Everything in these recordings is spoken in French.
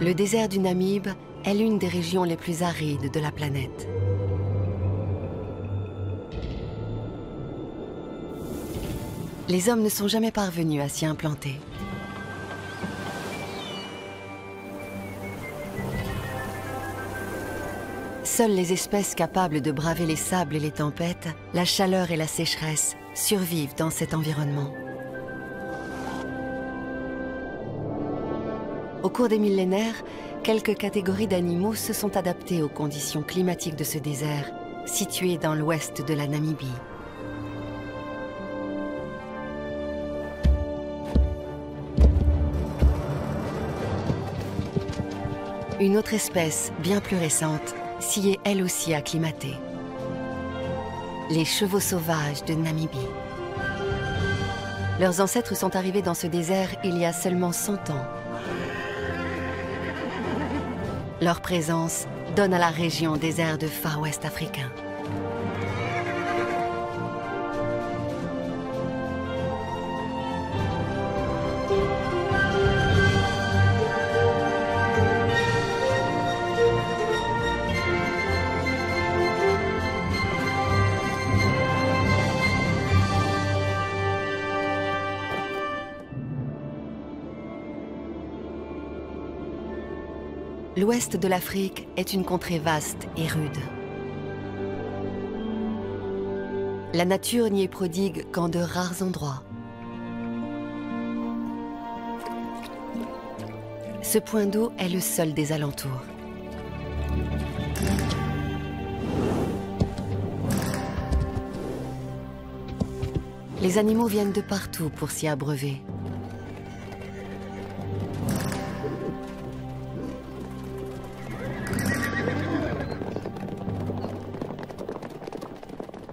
Le désert du Namibe est l'une des régions les plus arides de la planète. Les hommes ne sont jamais parvenus à s'y implanter. Seules les espèces capables de braver les sables et les tempêtes, la chaleur et la sécheresse survivent dans cet environnement. Au cours des millénaires, quelques catégories d'animaux se sont adaptées aux conditions climatiques de ce désert, situé dans l'ouest de la Namibie. Une autre espèce, bien plus récente, s'y est elle aussi acclimatée. Les chevaux sauvages de Namibie. Leurs ancêtres sont arrivés dans ce désert il y a seulement 100 ans. Leur présence donne à la région des airs de Far West africain. L'ouest de l'Afrique est une contrée vaste et rude. La nature n'y est prodigue qu'en de rares endroits. Ce point d'eau est le seul des alentours. Les animaux viennent de partout pour s'y abreuver.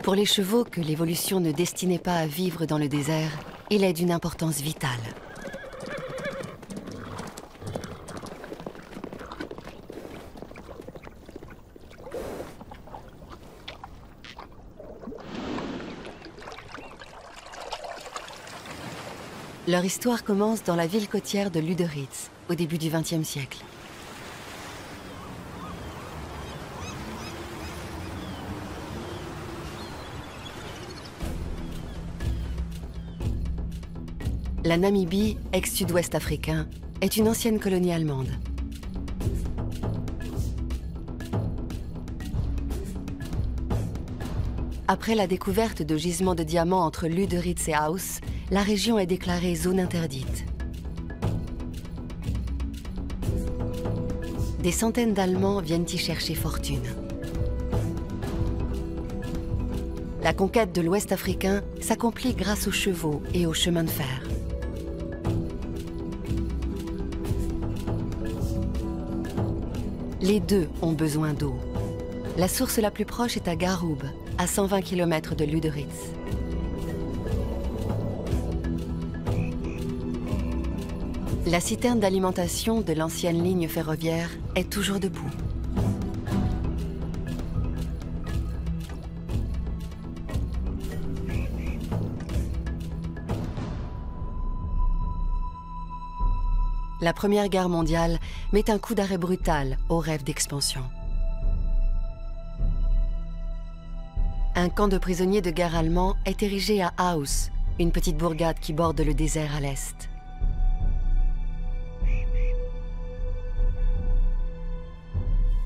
Pour les chevaux que l'évolution ne destinait pas à vivre dans le désert, il est d'une importance vitale. Leur histoire commence dans la ville côtière de Lüderitz, au début du XXe siècle. La Namibie, ex-sud-ouest africain, est une ancienne colonie allemande. Après la découverte de gisements de diamants entre Lüderitz et Aus, la région est déclarée zone interdite. Des centaines d'Allemands viennent y chercher fortune. La conquête de l'Ouest africain s'accomplit grâce aux chevaux et aux chemins de fer. Les deux ont besoin d'eau. La source la plus proche est à Garoub, à 120 km de Lüderitz. La citerne d'alimentation de l'ancienne ligne ferroviaire est toujours debout. La Première Guerre mondiale met un coup d'arrêt brutal au rêve d'expansion. Un camp de prisonniers de guerre allemand est érigé à Aus, une petite bourgade qui borde le désert à l'est.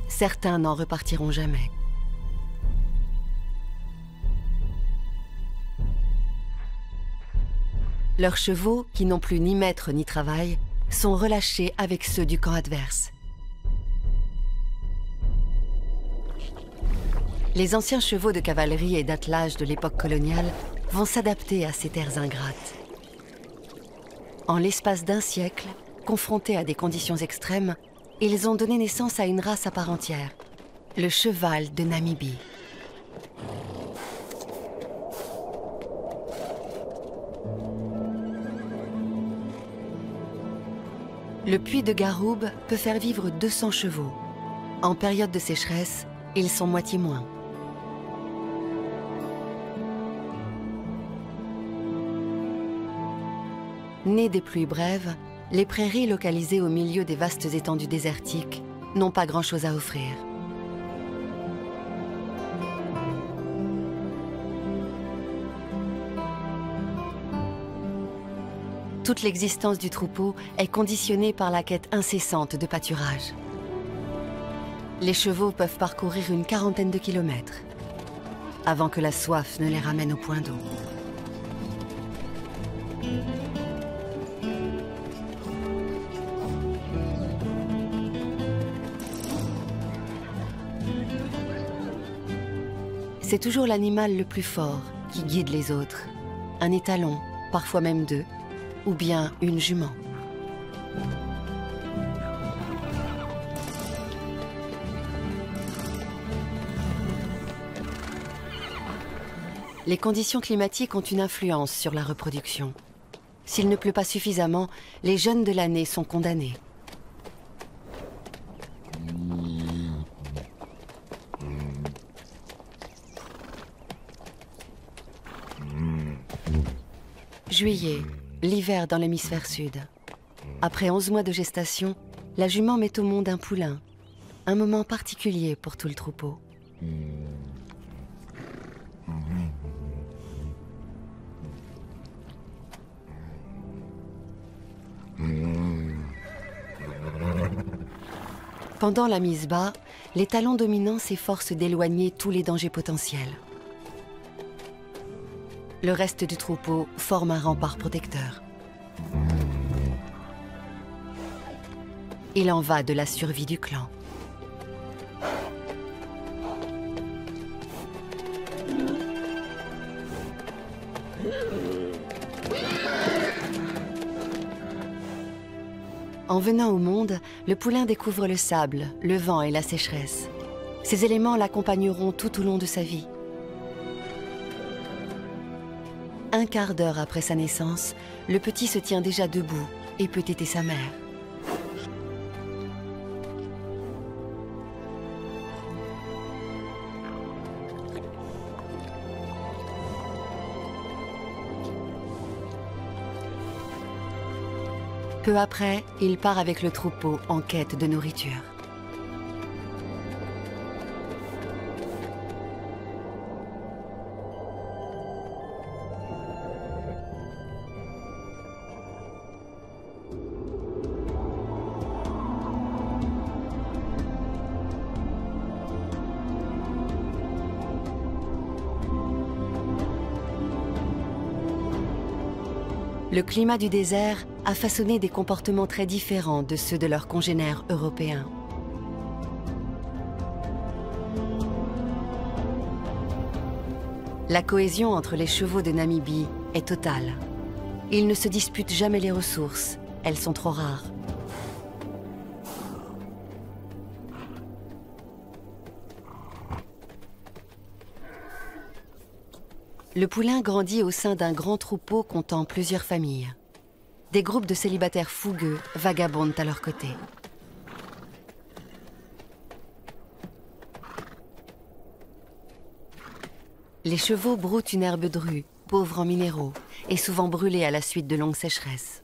Certains n'en repartiront jamais. Leurs chevaux, qui n'ont plus ni maître ni travail, sont relâchés avec ceux du camp adverse. Les anciens chevaux de cavalerie et d'attelage de l'époque coloniale vont s'adapter à ces terres ingrates. En l'espace d'un siècle, confrontés à des conditions extrêmes, ils ont donné naissance à une race à part entière, le cheval de Namibie. Le puits de Garoub peut faire vivre 200 chevaux. En période de sécheresse, ils sont moitié moins. Nés des pluies brèves, les prairies localisées au milieu des vastes étendues désertiques n'ont pas grand-chose à offrir. Toute l'existence du troupeau est conditionnée par la quête incessante de pâturage. Les chevaux peuvent parcourir une quarantaine de kilomètres avant que la soif ne les ramène au point d'eau. C'est toujours l'animal le plus fort qui guide les autres, un étalon, parfois même deux, ou bien une jument. Les conditions climatiques ont une influence sur la reproduction. S'il ne pleut pas suffisamment, les jeunes de l'année sont condamnés. Juillet, l'hiver dans l'hémisphère sud. Après 11 mois de gestation, la jument met au monde un poulain, un moment particulier pour tout le troupeau. Pendant la mise bas, les talons dominants s'efforcent d'éloigner tous les dangers potentiels. Le reste du troupeau forme un rempart protecteur. Il en va de la survie du clan. En venant au monde, le poulain découvre le sable, le vent et la sécheresse. Ces éléments l'accompagneront tout au long de sa vie. Un quart d'heure après sa naissance, le petit se tient déjà debout et peut téter sa mère. Peu après, il part avec le troupeau en quête de nourriture. Le climat du désert a façonné des comportements très différents de ceux de leurs congénères européens. La cohésion entre les chevaux de Namibie est totale. Ils ne se disputent jamais les ressources, elles sont trop rares. Le poulain grandit au sein d'un grand troupeau comptant plusieurs familles. Des groupes de célibataires fougueux vagabondent à leur côté. Les chevaux broutent une herbe drue, pauvre en minéraux, et souvent brûlée à la suite de longues sécheresses.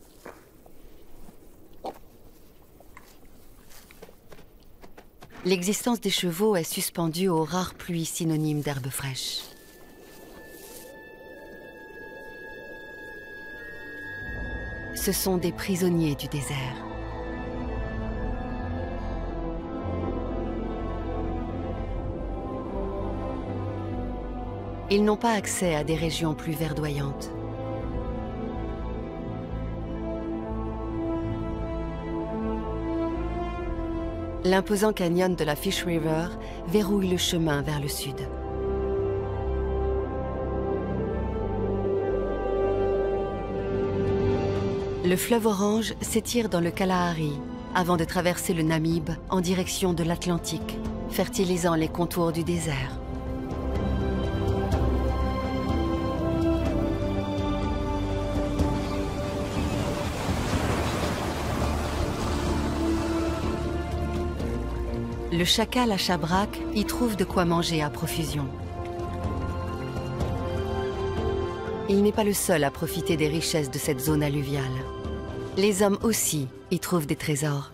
L'existence des chevaux est suspendue aux rares pluies synonymes d'herbes fraîches. Ce sont des prisonniers du désert. Ils n'ont pas accès à des régions plus verdoyantes. L'imposant canyon de la Fish River verrouille le chemin vers le sud. Le fleuve Orange s'étire dans le Kalahari avant de traverser le Namib en direction de l'Atlantique, fertilisant les contours du désert. Le chacal à Chabrak y trouve de quoi manger à profusion. Il n'est pas le seul à profiter des richesses de cette zone alluviale. Les hommes aussi y trouvent des trésors.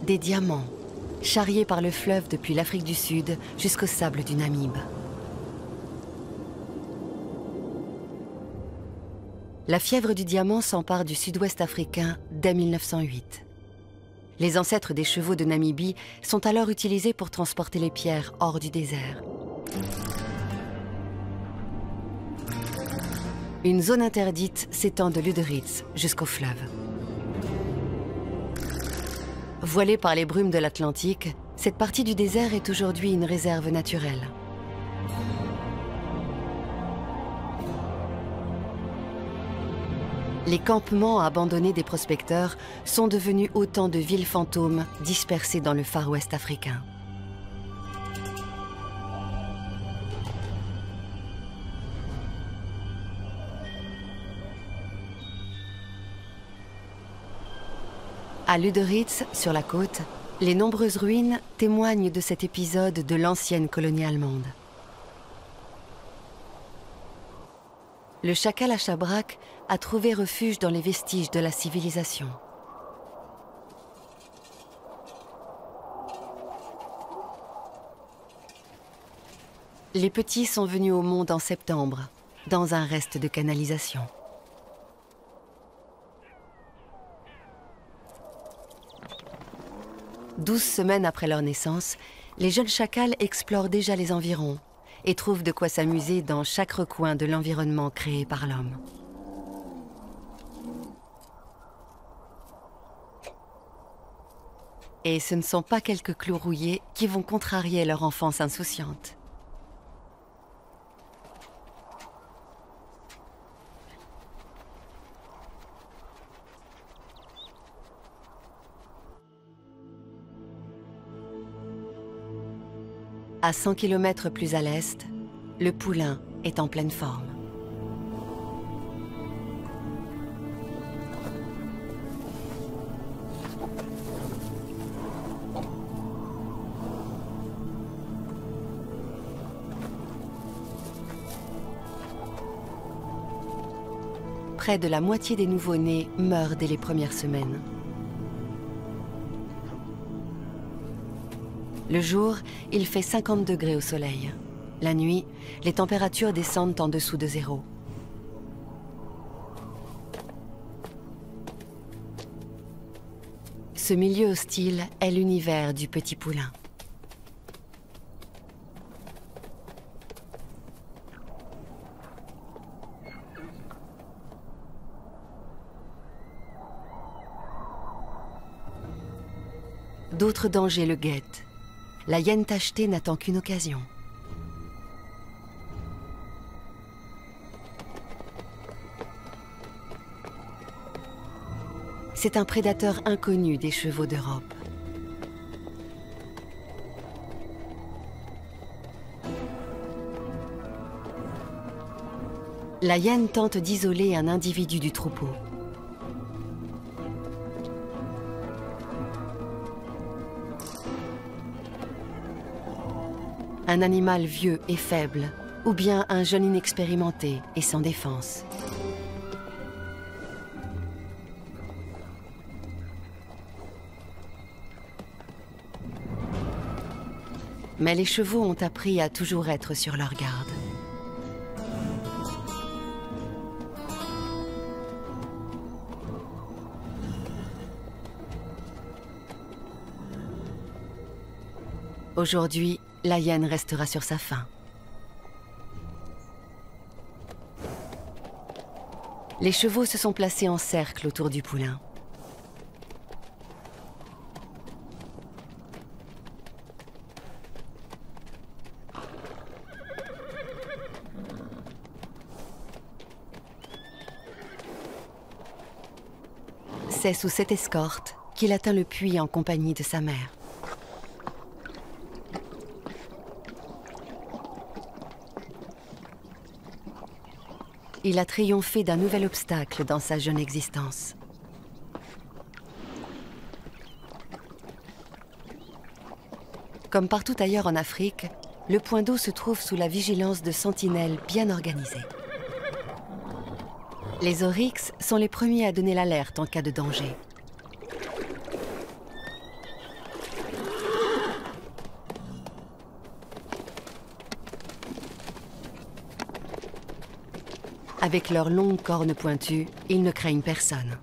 Des diamants, charriés par le fleuve depuis l'Afrique du Sud jusqu'au sable du Namibe. La fièvre du diamant s'empare du sud-ouest africain dès 1908. Les ancêtres des chevaux de Namibie sont alors utilisés pour transporter les pierres hors du désert. Une zone interdite s'étend de Lüderitz jusqu'au fleuve. Voilée par les brumes de l'Atlantique, cette partie du désert est aujourd'hui une réserve naturelle. Les campements abandonnés des prospecteurs sont devenus autant de villes fantômes dispersées dans le Far West africain. À Lüderitz, sur la côte, les nombreuses ruines témoignent de cet épisode de l'ancienne colonie allemande. Le chacal à Chabrac a trouvé refuge dans les vestiges de la civilisation. Les petits sont venus au monde en septembre, dans un reste de canalisation. Douze semaines après leur naissance, les jeunes chacals explorent déjà les environs et trouvent de quoi s'amuser dans chaque recoin de l'environnement créé par l'homme. Et ce ne sont pas quelques clous rouillés qui vont contrarier leur enfance insouciante. À 100 km plus à l'est, le poulain est en pleine forme. Près de la moitié des nouveau-nés meurent dès les premières semaines. Le jour, il fait 50 degrés au soleil. La nuit, les températures descendent en dessous de zéro. Ce milieu hostile est l'univers du petit poulain. D'autres dangers le guettent. La hyène tachetée n'attend qu'une occasion. C'est un prédateur inconnu des chevaux d'Europe. La hyène tente d'isoler un individu du troupeau. Un animal vieux et faible, ou bien un jeune inexpérimenté et sans défense. Mais les chevaux ont appris à toujours être sur leur garde. Aujourd'hui, la hyène restera sur sa faim. Les chevaux se sont placés en cercle autour du poulain. C'est sous cette escorte qu'il atteint le puits en compagnie de sa mère. Il a triomphé d'un nouvel obstacle dans sa jeune existence. Comme partout ailleurs en Afrique, le point d'eau se trouve sous la vigilance de sentinelles bien organisées. Les oryx sont les premiers à donner l'alerte en cas de danger. Avec leurs longues cornes pointues, ils ne craignent personne.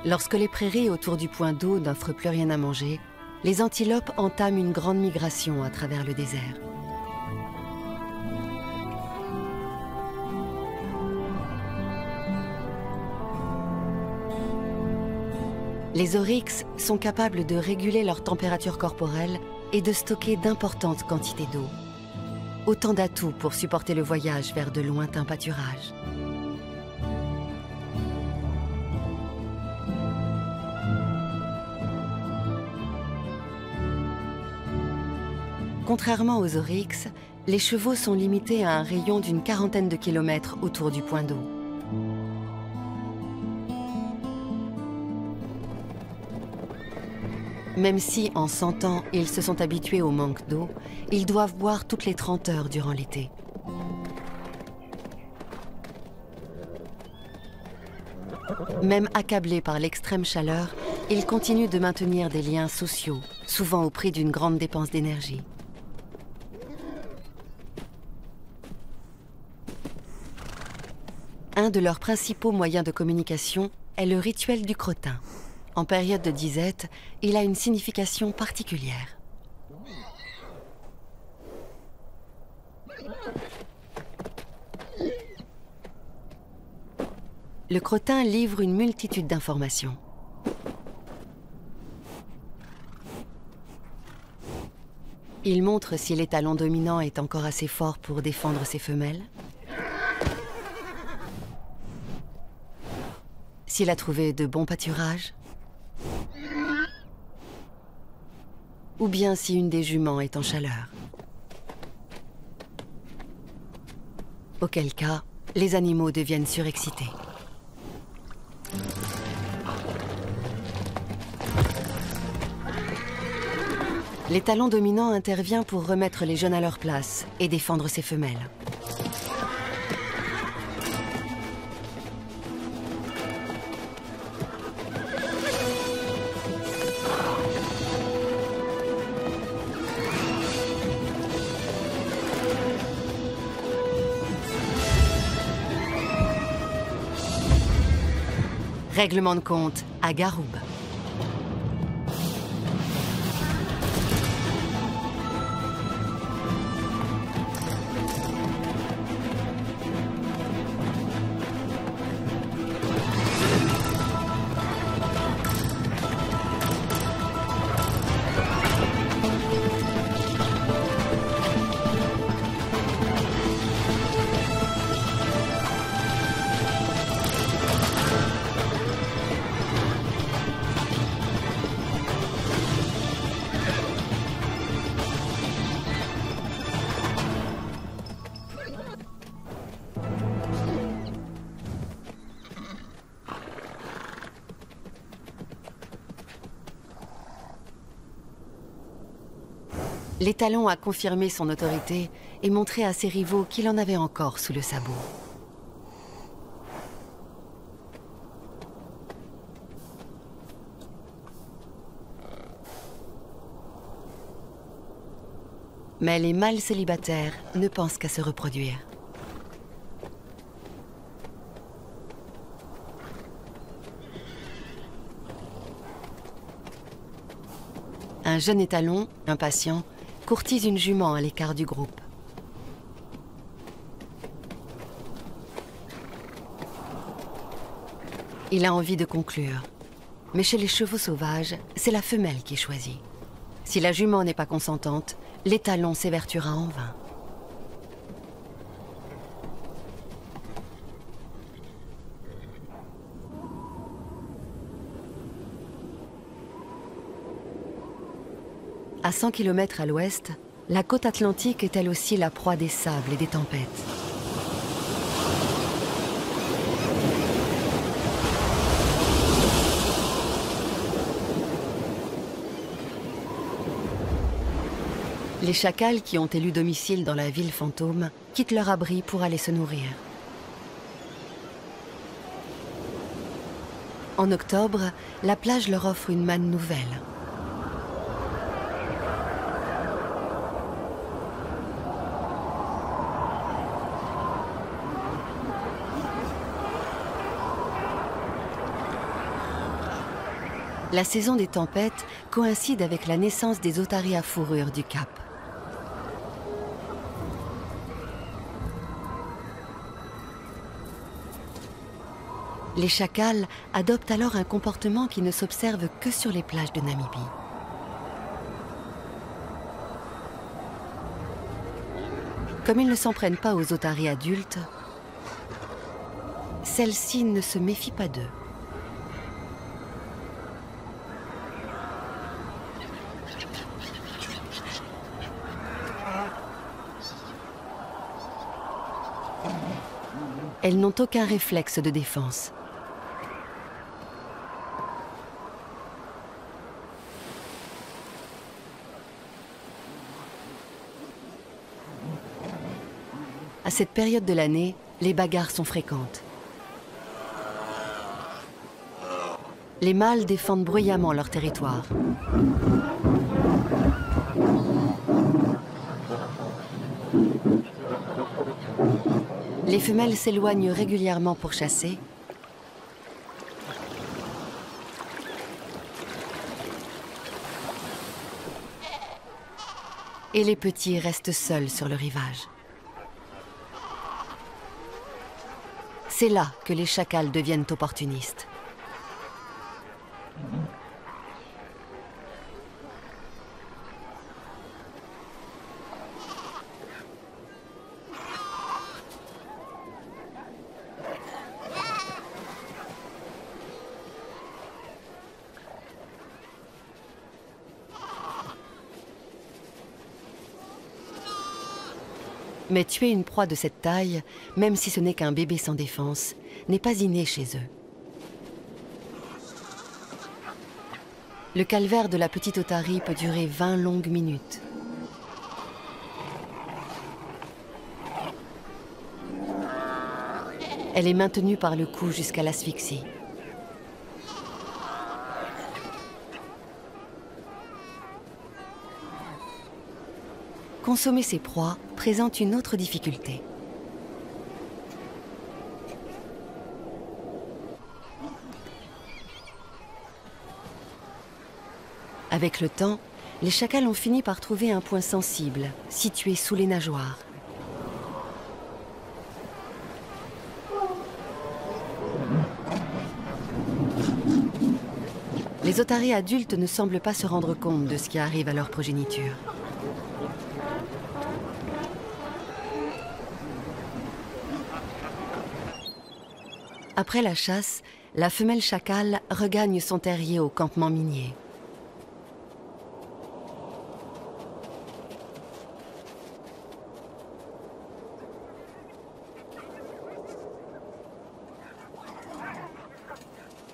Lorsque les prairies autour du point d'eau n'offrent plus rien à manger, les antilopes entament une grande migration à travers le désert. Les oryx sont capables de réguler leur température corporelle et de stocker d'importantes quantités d'eau. Autant d'atouts pour supporter le voyage vers de lointains pâturages. Contrairement aux oryx, les chevaux sont limités à un rayon d'une quarantaine de kilomètres autour du point d'eau. Même si, en 100 ans, ils se sont habitués au manque d'eau, ils doivent boire toutes les 30 heures durant l'été. Même accablés par l'extrême chaleur, ils continuent de maintenir des liens sociaux, souvent au prix d'une grande dépense d'énergie. Un de leurs principaux moyens de communication est le rituel du crottin. En période de disette, il a une signification particulière. Le crottin livre une multitude d'informations. Il montre si l'étalon dominant est encore assez fort pour défendre ses femelles, s'il a trouvé de bons pâturages, ou bien si une des juments est en chaleur. Auquel cas, les animaux deviennent surexcités. L'étalon dominant intervient pour remettre les jeunes à leur place et défendre ses femelles. Règlement de compte à Garoub. L'étalon a confirmé son autorité et montré à ses rivaux qu'il en avait encore sous le sabot. Mais les mâles célibataires ne pensent qu'à se reproduire. Un jeune étalon, impatient, courtise une jument à l'écart du groupe. Il a envie de conclure. Mais chez les chevaux sauvages, c'est la femelle qui choisit. Si la jument n'est pas consentante, l'étalon s'évertuera en vain. À 100 km à l'ouest, la côte atlantique est elle aussi la proie des sables et des tempêtes. Les chacals qui ont élu domicile dans la ville fantôme quittent leur abri pour aller se nourrir. En octobre, la plage leur offre une manne nouvelle. La saison des tempêtes coïncide avec la naissance des otaries à fourrure du Cap. Les chacals adoptent alors un comportement qui ne s'observe que sur les plages de Namibie. Comme ils ne s'en prennent pas aux otaries adultes, celles-ci ne se méfient pas d'eux. Elles n'ont aucun réflexe de défense. À cette période de l'année, les bagarres sont fréquentes. Les mâles défendent bruyamment leur territoire. Les femelles s'éloignent régulièrement pour chasser. Et les petits restent seuls sur le rivage. C'est là que les chacals deviennent opportunistes. Mais tuer une proie de cette taille, même si ce n'est qu'un bébé sans défense, n'est pas inné chez eux. Le calvaire de la petite otarie peut durer 20 longues minutes. Elle est maintenue par le cou jusqu'à l'asphyxie. Consommer ses proies présente une autre difficulté. Avec le temps, les chacals ont fini par trouver un point sensible, situé sous les nageoires. Les otaries adultes ne semblent pas se rendre compte de ce qui arrive à leur progéniture. Après la chasse, la femelle chacal regagne son terrier au campement minier.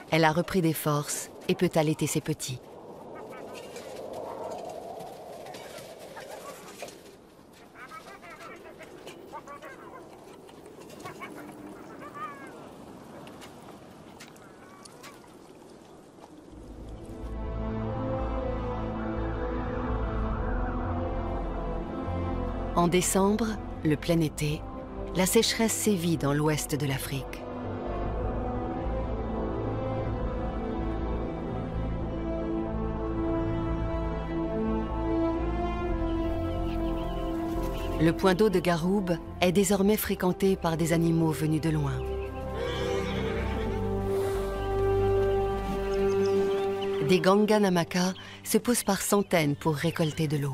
Elle a repris des forces et peut allaiter ses petits. En décembre, le plein été, la sécheresse sévit dans l'ouest de l'Afrique. Le point d'eau de Garoub est désormais fréquenté par des animaux venus de loin. Des Ganganamaka se posent par centaines pour récolter de l'eau.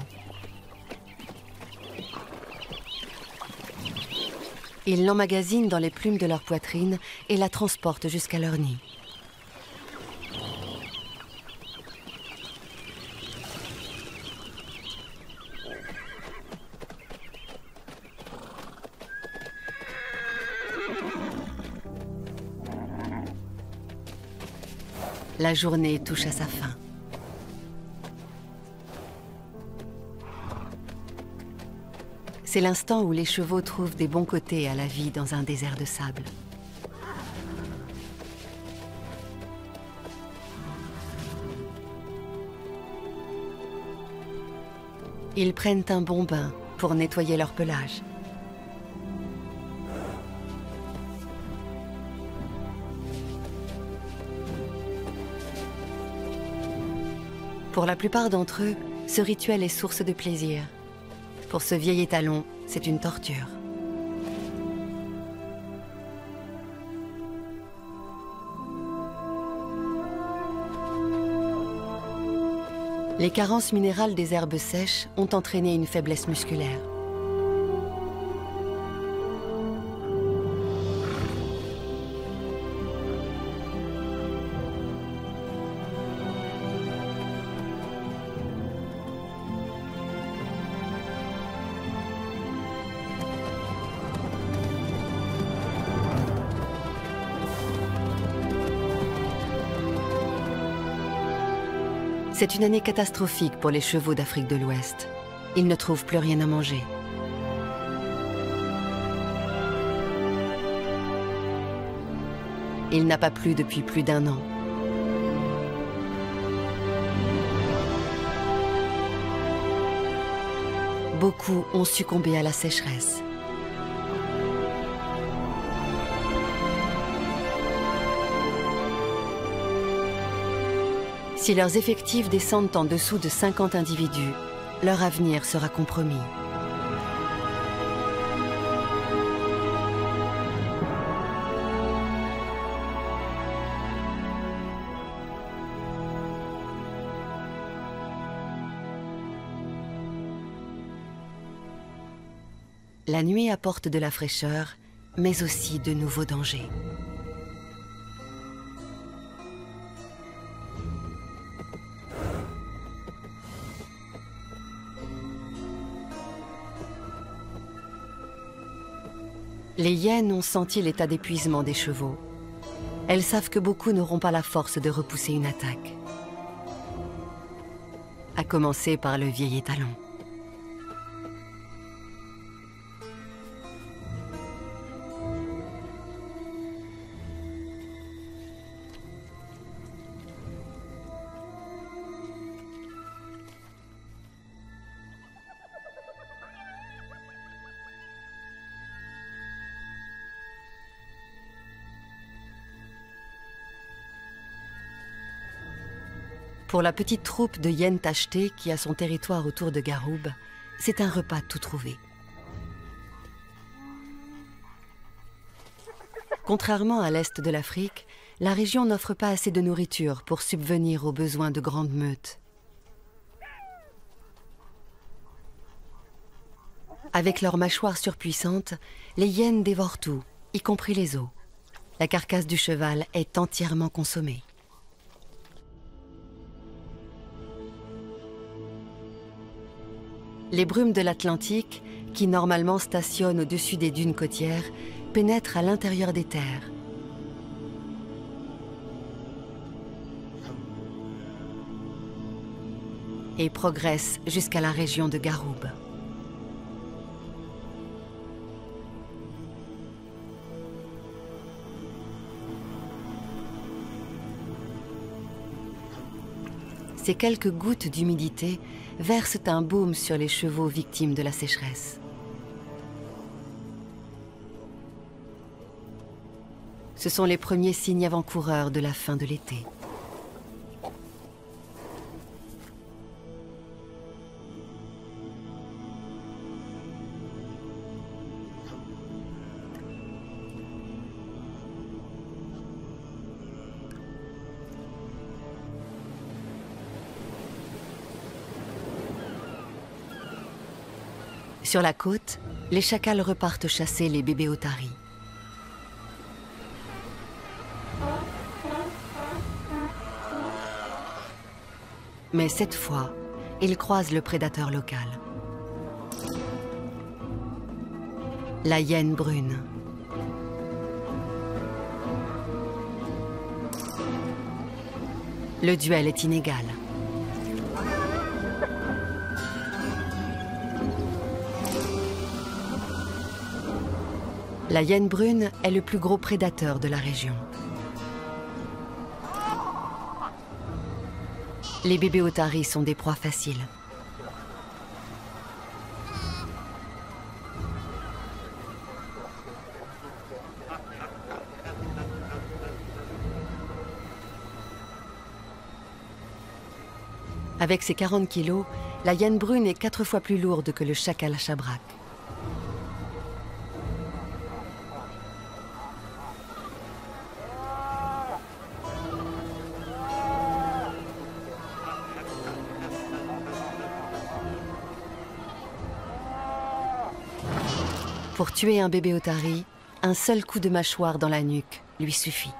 Ils l'emmagasinent dans les plumes de leur poitrine et la transportent jusqu'à leur nid. La journée touche à sa fin. C'est l'instant où les chevaux trouvent des bons côtés à la vie dans un désert de sable. Ils prennent un bon bain pour nettoyer leur pelage. Pour la plupart d'entre eux, ce rituel est source de plaisir. Pour ce vieil étalon, c'est une torture. Les carences minérales des herbes sèches ont entraîné une faiblesse musculaire. C'est une année catastrophique pour les chevaux d'Afrique de l'Ouest. Ils ne trouvent plus rien à manger. Il n'a pas plu depuis plus d'1 an. Beaucoup ont succombé à la sécheresse. Si leurs effectifs descendent en dessous de 50 individus, leur avenir sera compromis. La nuit apporte de la fraîcheur, mais aussi de nouveaux dangers. Les hyènes ont senti l'état d'épuisement des chevaux. Elles savent que beaucoup n'auront pas la force de repousser une attaque. À commencer par le vieil étalon. Pour la petite troupe de hyènes tachetées qui a son territoire autour de Garoub, c'est un repas tout trouvé. Contrairement à l'est de l'Afrique, la région n'offre pas assez de nourriture pour subvenir aux besoins de grandes meutes. Avec leurs mâchoires surpuissantes, les hyènes dévorent tout, y compris les os. La carcasse du cheval est entièrement consommée. Les brumes de l'Atlantique, qui normalement stationnent au-dessus des dunes côtières, pénètrent à l'intérieur des terres. Et progressent jusqu'à la région de Garoub. Ces quelques gouttes d'humidité versent un baume sur les chevaux victimes de la sécheresse. Ce sont les premiers signes avant-coureurs de la fin de l'été. Sur la côte, les chacals repartent chasser les bébés otaries. Mais cette fois, ils croisent le prédateur local. La hyène brune. Le duel est inégal. La hyène brune est le plus gros prédateur de la région. Les bébés otaries sont des proies faciles. Avec ses 40 kilos, la hyène brune est 4 fois plus lourde que le chacal à chabrac. Pour tuer un bébé otari, un seul coup de mâchoire dans la nuque lui suffit.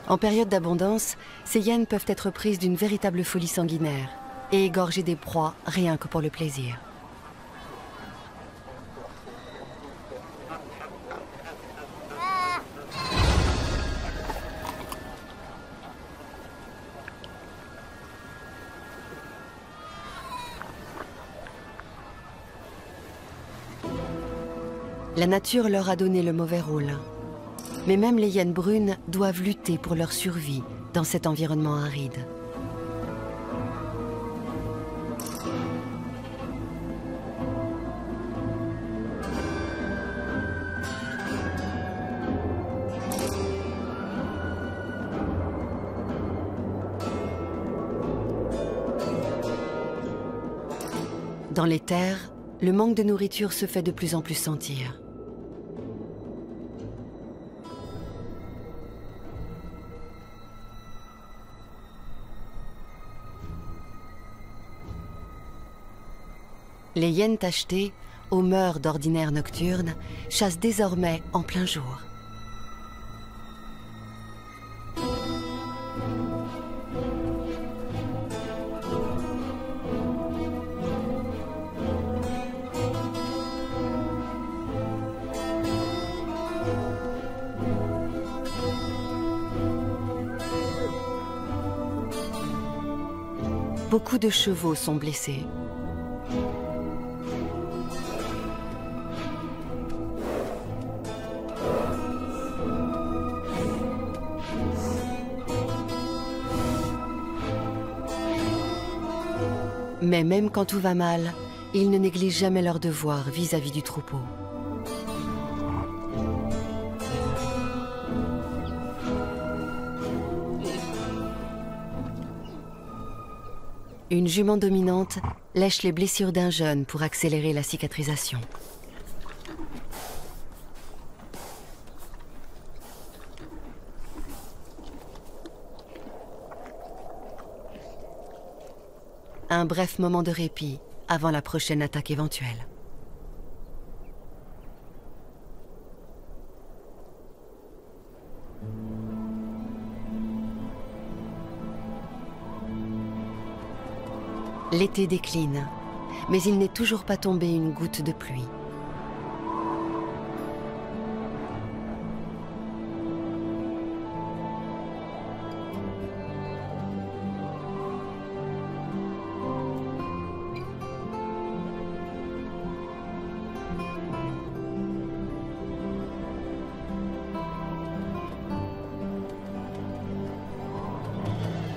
En période d'abondance, ces hyènes peuvent être prises d'une véritable folie sanguinaire et égorger des proies rien que pour le plaisir. La nature leur a donné le mauvais rôle. Mais même les hyènes brunes doivent lutter pour leur survie dans cet environnement aride. Dans les terres, le manque de nourriture se fait de plus en plus sentir. Les hyènes tachetées, aux mœurs d'ordinaire nocturnes, chassent désormais en plein jour. Beaucoup de chevaux sont blessés. Mais même quand tout va mal, ils ne négligent jamais leur devoir vis-à-vis du troupeau. Une jument dominante lèche les blessures d'un jeune pour accélérer la cicatrisation. Un bref moment de répit avant la prochaine attaque éventuelle. L'été décline, mais il n'est toujours pas tombé une goutte de pluie.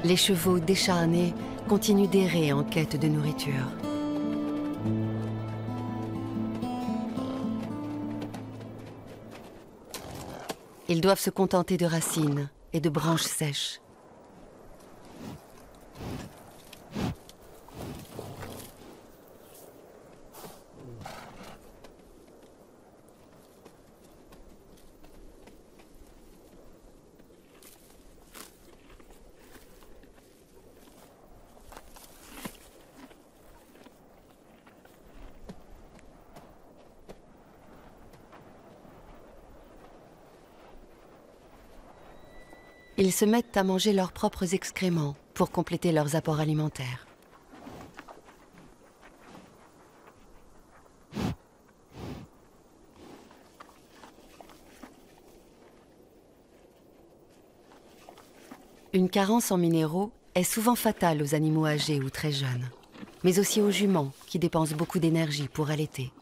Les chevaux décharnés continuent d'errer en quête de nourriture. Ils doivent se contenter de racines et de branches sèches. Ils se mettent à manger leurs propres excréments pour compléter leurs apports alimentaires. Une carence en minéraux est souvent fatale aux animaux âgés ou très jeunes. mais aussi aux juments qui dépensent beaucoup d'énergie pour allaiter.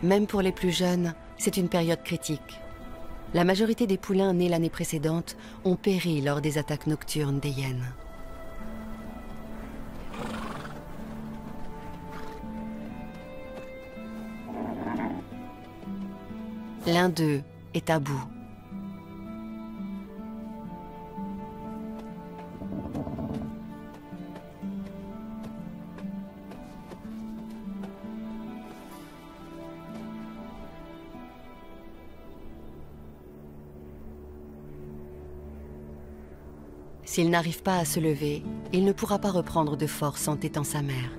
Même pour les plus jeunes, c'est une période critique. La majorité des poulains nés l'année précédente ont péri lors des attaques nocturnes des hyènes. L'un d'eux est à bout. S'il n'arrive pas à se lever, il ne pourra pas reprendre de force en tétant sa mère.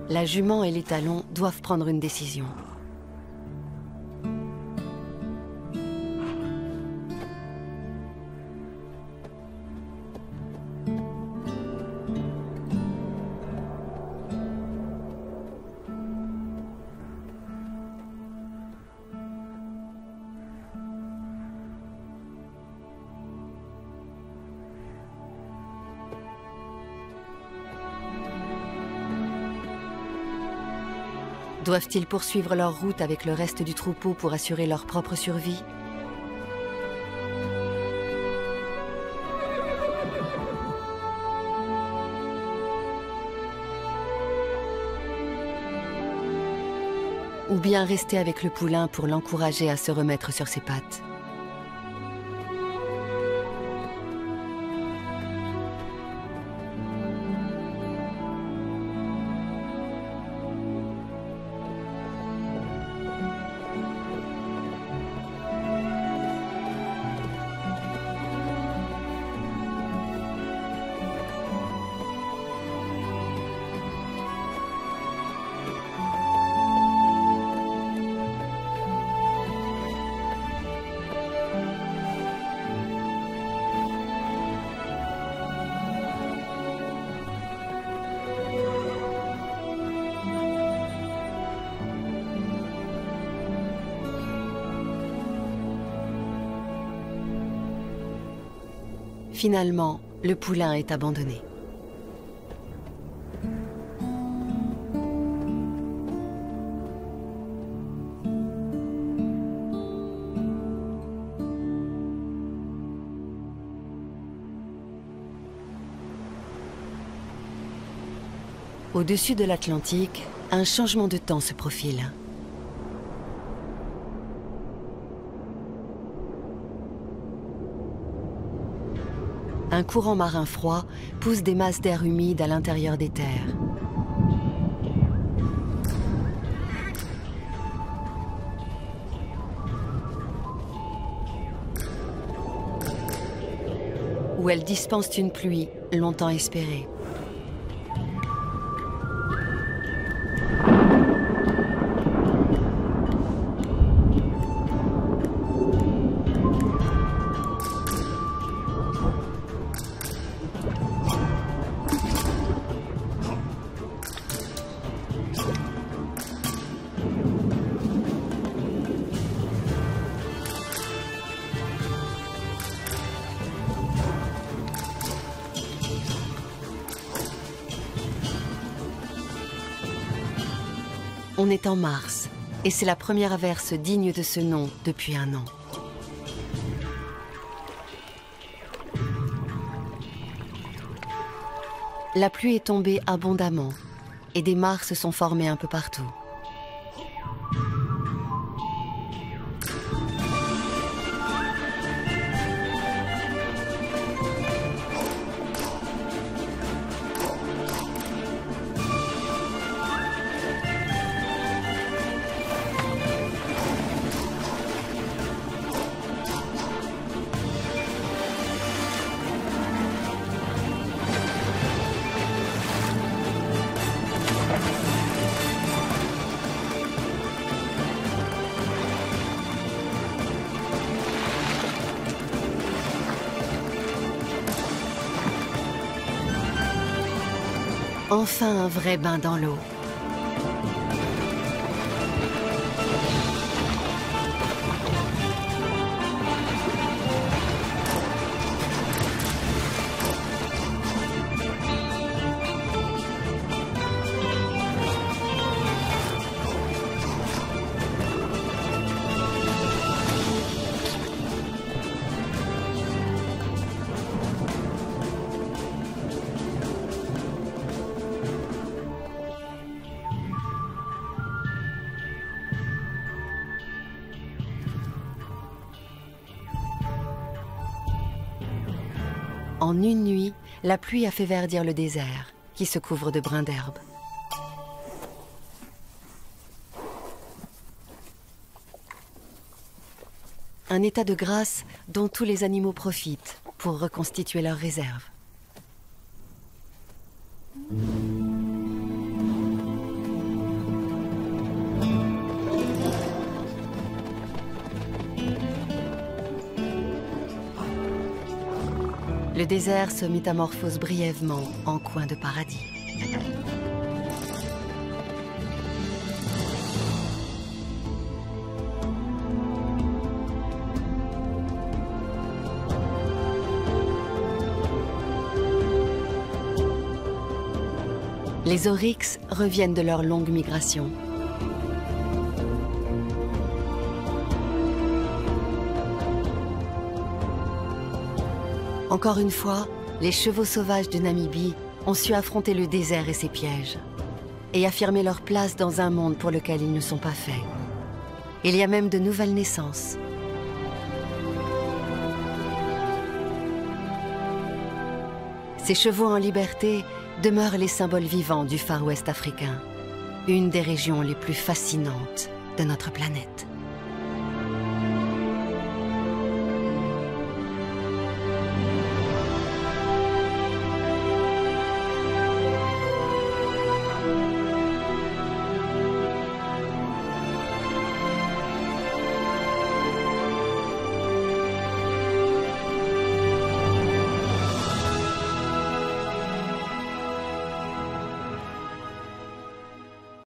La jument et l'étalon doivent prendre une décision. Doivent-ils poursuivre leur route avec le reste du troupeau pour assurer leur propre survie? Ou bien rester avec le poulain pour l'encourager à se remettre sur ses pattes? Finalement, le poulain est abandonné. Au-dessus de l'Atlantique, un changement de temps se profile. Un courant marin froid pousse des masses d'air humide à l'intérieur des terres. Où elles dispensent une pluie longtemps espérée. On est en mars, et c'est la première averse digne de ce nom depuis un an. La pluie est tombée abondamment, et des mares se sont formées un peu partout. Enfin un vrai bain dans l'eau. En une nuit, la pluie a fait verdir le désert, qui se couvre de brins d'herbe. Un état de grâce dont tous les animaux profitent pour reconstituer leurs réserves. Le désert se métamorphose brièvement en coin de paradis. Les oryx reviennent de leur longue migration. Encore une fois, les chevaux sauvages de Namibie ont su affronter le désert et ses pièges et affirmer leur place dans un monde pour lequel ils ne sont pas faits. Il y a même de nouvelles naissances. Ces chevaux en liberté demeurent les symboles vivants du Far West africain, une des régions les plus fascinantes de notre planète.